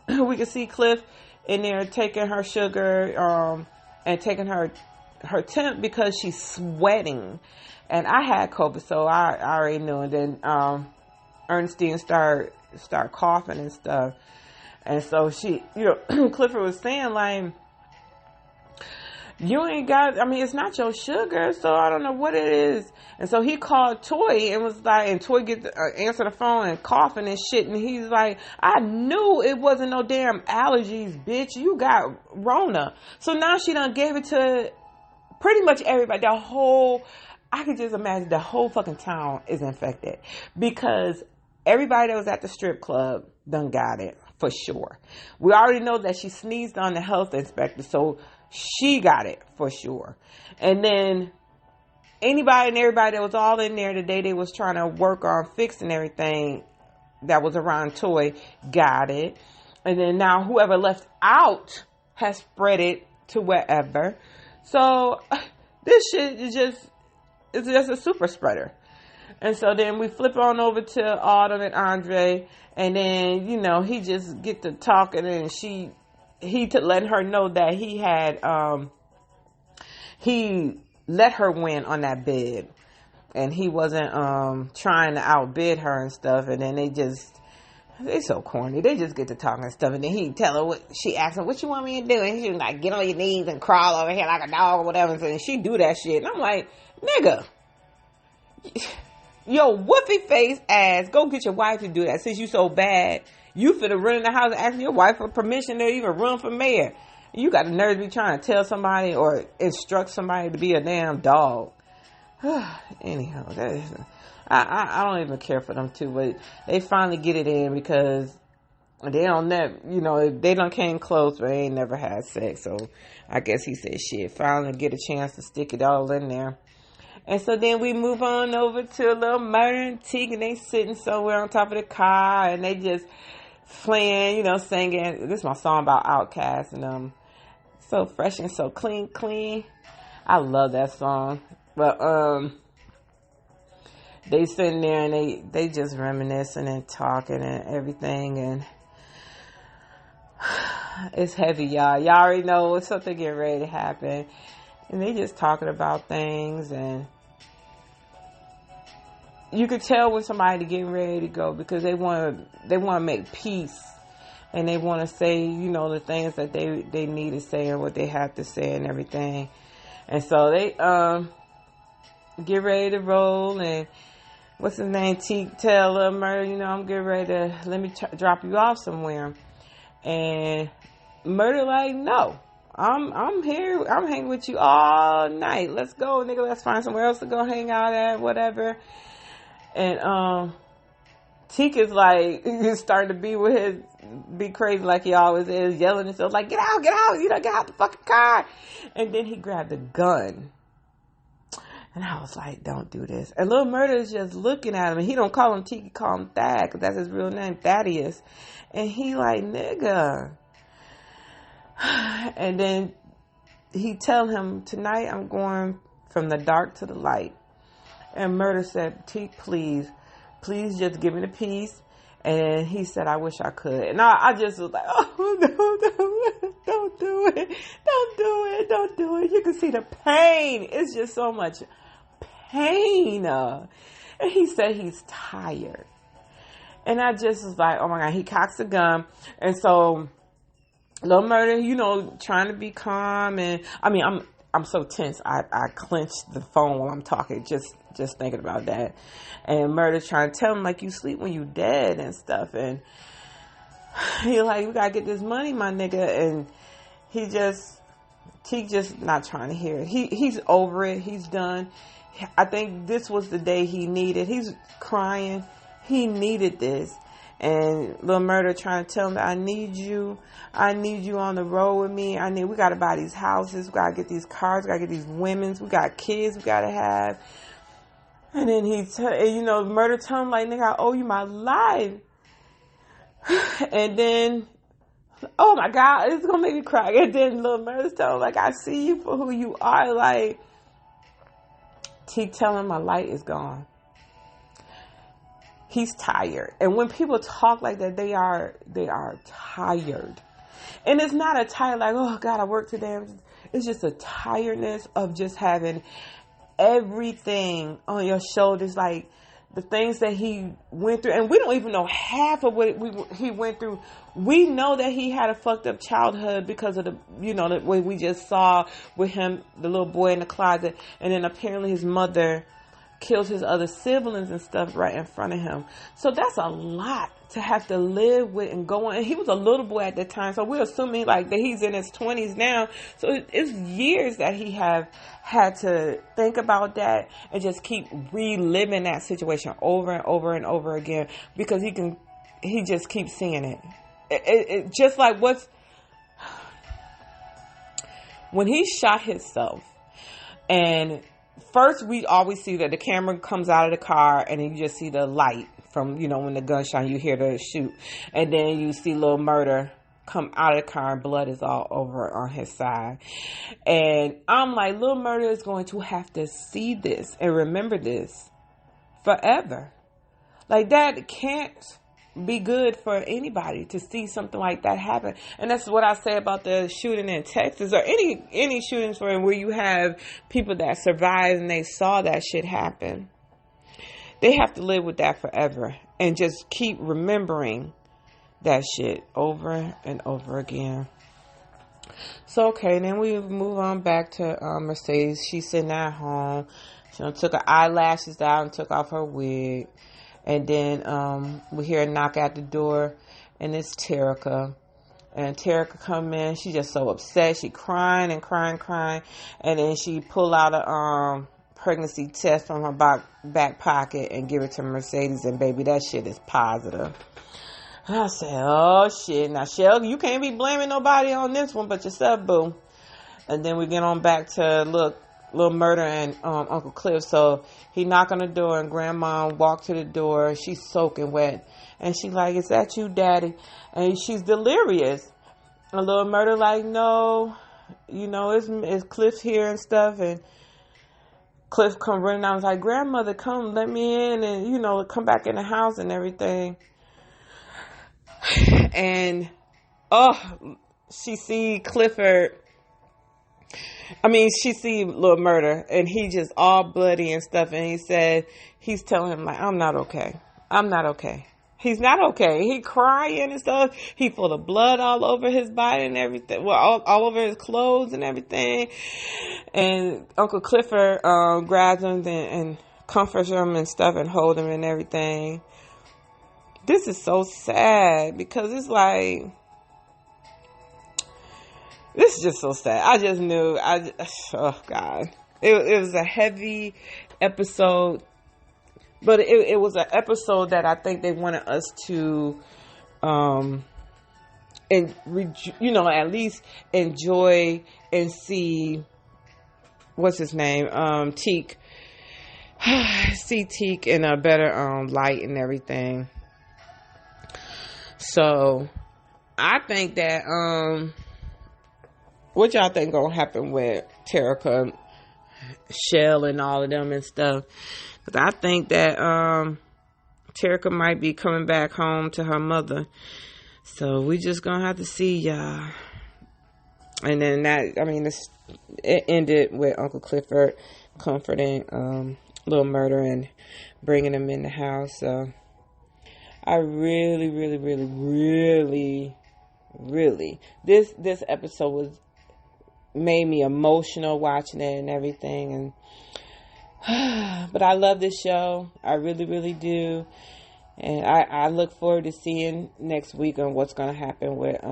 we could see Cliff in there taking her sugar and taking her temp because she's sweating. And I had COVID, so I already knew. And then Ernestine start coughing and stuff. And so she, Clifford was saying like, You ain't got, I mean, it's not your sugar, so I don't know what it is. And so he called Toy and was like, and Toy get answer the phone and coughing and shit. And he's like, I knew it wasn't no damn allergies, bitch. You got Rona. So now she done gave it to pretty much everybody. I could just imagine the whole fucking town is infected because everybody that was at the strip club done got it for sure. We already know that she sneezed on the health inspector, so she got it for sure. And then anybody and everybody that was all in there the day they was trying to work on fixing everything that was around Toy got it. And then now whoever left out has spread it to wherever. So this shit is just, it's just a super spreader. And so then we flip on over to Autumn and Andre, and then, you know, he just get to talking, and he to letting her know that he let her win on that bid, and he wasn't trying to outbid her and stuff. And then they so corny. They just get to talking and stuff, and then he tell her she asked him, what you want me to do? And she was like, get on your knees and crawl over here like a dog or whatever. And she do that shit, and I'm like, nigga, yo, woofy face ass, go get your wife to do that. Since you so bad, you finna run in the house and ask your wife for permission to even run for mayor. You got the nerve to be trying to tell somebody or instruct somebody to be a damn dog. Anyhow, I don't even care for them too, but they finally get it in because they don't they done came close, but they ain't never had sex. So I guess he said shit, finally get a chance to stick it all in there. And so then we move on over to a little Murder and Teak, and they sitting somewhere on top of the car, and they just playing, singing. This is my song about Outkast, and so fresh and so clean. I love that song. But they sitting there and they just reminiscing and talking and everything, and it's heavy, y'all. Y'all already know something getting ready to happen. And they just talking about things, and you could tell when somebody getting ready to go because they want to make peace, and they want to say, the things that they need to say and what they have to say and everything. And so they get ready to roll, and what's his name? Teak tell Murder, I'm getting ready to let me drop you off somewhere, and Murder like, no. I'm here. I'm hanging with you all night. Let's go, nigga. Let's find somewhere else to go hang out at, whatever. And Teak is like, he's starting to be crazy like he always is, yelling and stuff like, get out, get out the fucking car. And then he grabbed a gun. And I was like, don't do this. And Lil Murder is just looking at him, and he don't call him Teak, he call him Thad, because that's his real name, Thaddeus. And he like, nigga. And then he tell him, tonight I'm going from the dark to the light. And Murder said, Teak, please just give me the peace. And he said, I wish I could. And I just was like, oh, no, don't do it. You can see the pain. It's just so much pain. And he said he's tired. And I just was like, oh my God, he cocks the gun. And so Lil Murder, trying to be calm, and I mean, I'm so tense. I clench the phone while I'm talking, just thinking about that. And Murder trying to tell him like, you sleep when you dead and stuff. And he like, we gotta get this money, my nigga. And he just not trying to hear it. He's over it. He's done. I think this was the day he needed. He's crying. He needed this. And Lil Murder trying to tell him that I need you on the road with me. We got to buy these houses. We got to get these cars. We got to get these women's. We got kids we got to have. And then Murder tell him like, nigga, I owe you my life. And then, oh my God, it's going to make me cry. And then Lil Murder tell him like, I see you for who you are. Like, Teak telling him my light is gone. He's tired. And when people talk like that, they are tired. And it's not a tired like, oh God, I worked today. It's just a tiredness of just having everything on your shoulders. Like the things that he went through, and we don't even know half of what he went through. We know that he had a fucked up childhood because of the way we just saw with him, the little boy in the closet, and then apparently his mother kills his other siblings and stuff right in front of him. So that's a lot to have to live with and go on. And he was a little boy at that time, so we're assuming like that he's in his 20s now. So it's years that he have had to think about that and just keep reliving that situation over and over and over again, because he just keeps seeing it. It just like when he shot himself, and first, we always see that the camera comes out of the car, and then you just see the light from, when the gunshot, you hear the shoot. And then you see Lil Murder come out of the car, and blood is all over on his side. And I'm like, Lil Murder is going to have to see this and remember this forever. Like, that can't be good for anybody to see something like that happen. And that's what I say about the shooting in Texas, or any shootings where you have people that survived and they saw that shit happen. They have to live with that forever and just keep remembering that shit over and over again. So, okay, then we move on back to Mercedes. She's sitting at home. She took her eyelashes out and took off her wig. And then we hear a knock at the door, and it's Terica. And Terica come in. She's just so upset. She crying and crying. And then she pull out a pregnancy test from her back pocket and give it to Mercedes. And baby, that shit is positive. And I said, oh shit. Now, Shell, you can't be blaming nobody on this one but yourself, boo. And then we get on back to Lil Murder and Uncle Cliff. So he knock on the door, and Grandma walk to the door. She's soaking wet, and she like, "Is that you, Daddy?" And she's delirious. And Lil Murder like, "No, it's Cliff here and stuff." And Cliff come running out and was like, "Grandmother, come let me in, and come back in the house and everything." And she see Clifford. She see Lil Murder, and he just all bloody and stuff, and he's telling him, like, I'm not okay. He's not okay. He crying and stuff. He full of blood all over his body and everything. Well, all over his clothes and everything. And Uncle Clifford grabs him and comforts him and stuff and hold him and everything. This is so sad, because it's like, this is just so sad. I just knew. Oh, God. It was a heavy episode. But it was an episode that I think they wanted us to, at least enjoy and see, what's his name? Teak. See Teak in a better light and everything. So, I think that, what y'all think gonna happen with Terica, Shell, and all of them and stuff? Because I think that Terica might be coming back home to her mother. So we just gonna have to see, y'all. And then it ended with Uncle Clifford comforting Lil Murder and bringing him in the house. So I really, really, really, really, really, this episode made me emotional watching it and everything. And but I love this show. I really, really do. And I look forward to seeing next week on what's going to happen with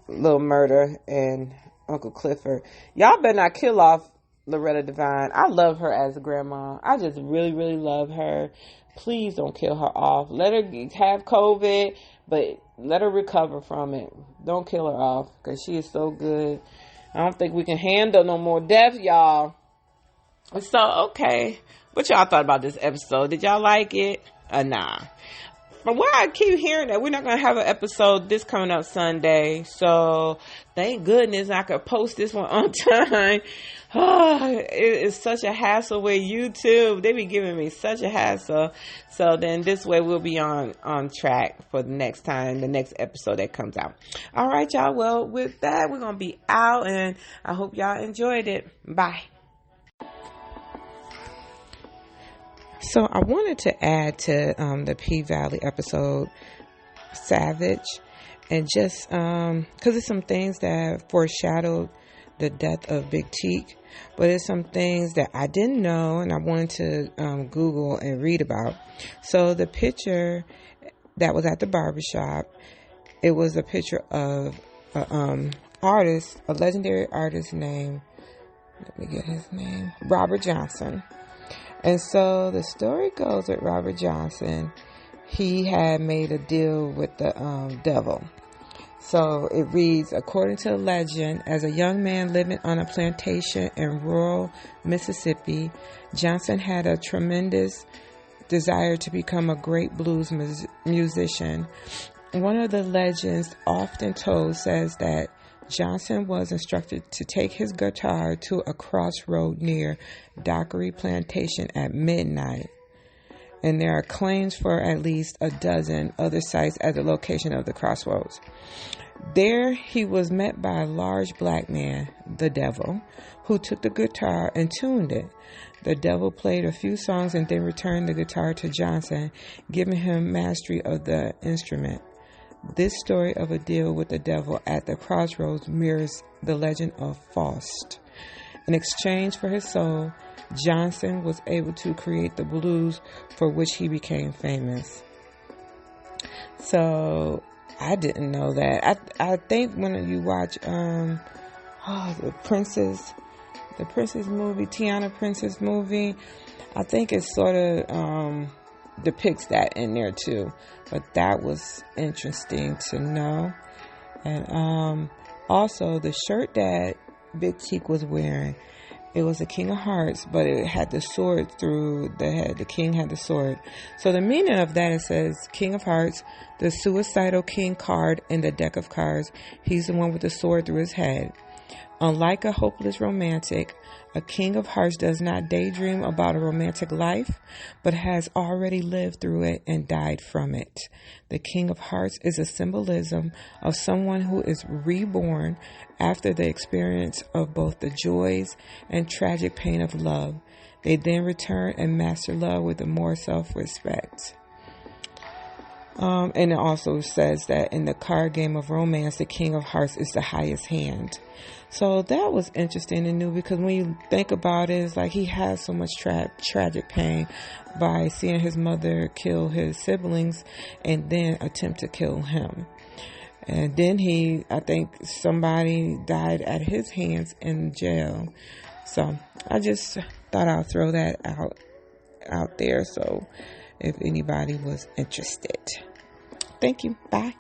Lil Murder and Uncle Clifford. Y'all better not kill off Loretta Devine. I love her as a grandma. I just really, really love her. Please don't kill her off. Let her have COVID, but let her recover from it. Don't kill her off, because she is so good. I don't think we can handle no more death, y'all. So, okay. What y'all thought about this episode? Did y'all like it or nah? From what I keep hearing, that we're not going to have an episode this coming up Sunday. So, thank goodness I could post this one on time. It is such a hassle with YouTube. They be giving me such a hassle. So then this way we'll be on track for the next time, the next episode that comes out. All right, y'all. Well, with that, we're going to be out, and I hope y'all enjoyed it. Bye. So I wanted to add to the P-Valley episode Savage, and just because it's some things that foreshadowed the death of Big Teak, but it's some things that I didn't know and I wanted to Google and read about. So the picture that was at the barbershop, it was a picture of a legendary artist named, let me get his name, Robert Johnson. And so the story goes with Robert Johnson, he had made a deal with the devil. So it reads, according to legend, as a young man living on a plantation in rural Mississippi, Johnson had a tremendous desire to become a great blues musician. One of the legends often told says that Johnson was instructed to take his guitar to a crossroad near Dockery Plantation at midnight. And there are claims for at least a dozen other sites at the location of the crossroads. There he was met by a large black man, the devil, who took the guitar and tuned it. The devil played a few songs and then returned the guitar to Johnson, giving him mastery of the instrument. This story of a deal with the devil at the crossroads mirrors the legend of Faust. In exchange for his soul, Johnson was able to create the blues for which he became famous. So I didn't know that. I think when you watch the Princess movie, Tiana Princess movie, I think it sort of depicts that in there too. But that was interesting to know. And also the shirt that Big Teak was wearing, it was a King of Hearts, but it had the sword through the head. The king had the sword. So the meaning of that, it says King of Hearts, the suicidal king card in the deck of cards. He's the one with the sword through his head. Unlike a hopeless romantic, a King of Hearts does not daydream about a romantic life, but has already lived through it and died from it. The King of Hearts is a symbolism of someone who is reborn after the experience of both the joys and tragic pain of love. They then return and master love with more self-respect. And it also says that in the card game of romance, the King of Hearts is the highest hand. So that was interesting and new, because when you think about it, it's like he has so much tragic pain by seeing his mother kill his siblings and then attempt to kill him. And then I think somebody died at his hands in jail. So I just thought I'll throw that out there. So if anybody was interested. Thank you. Bye.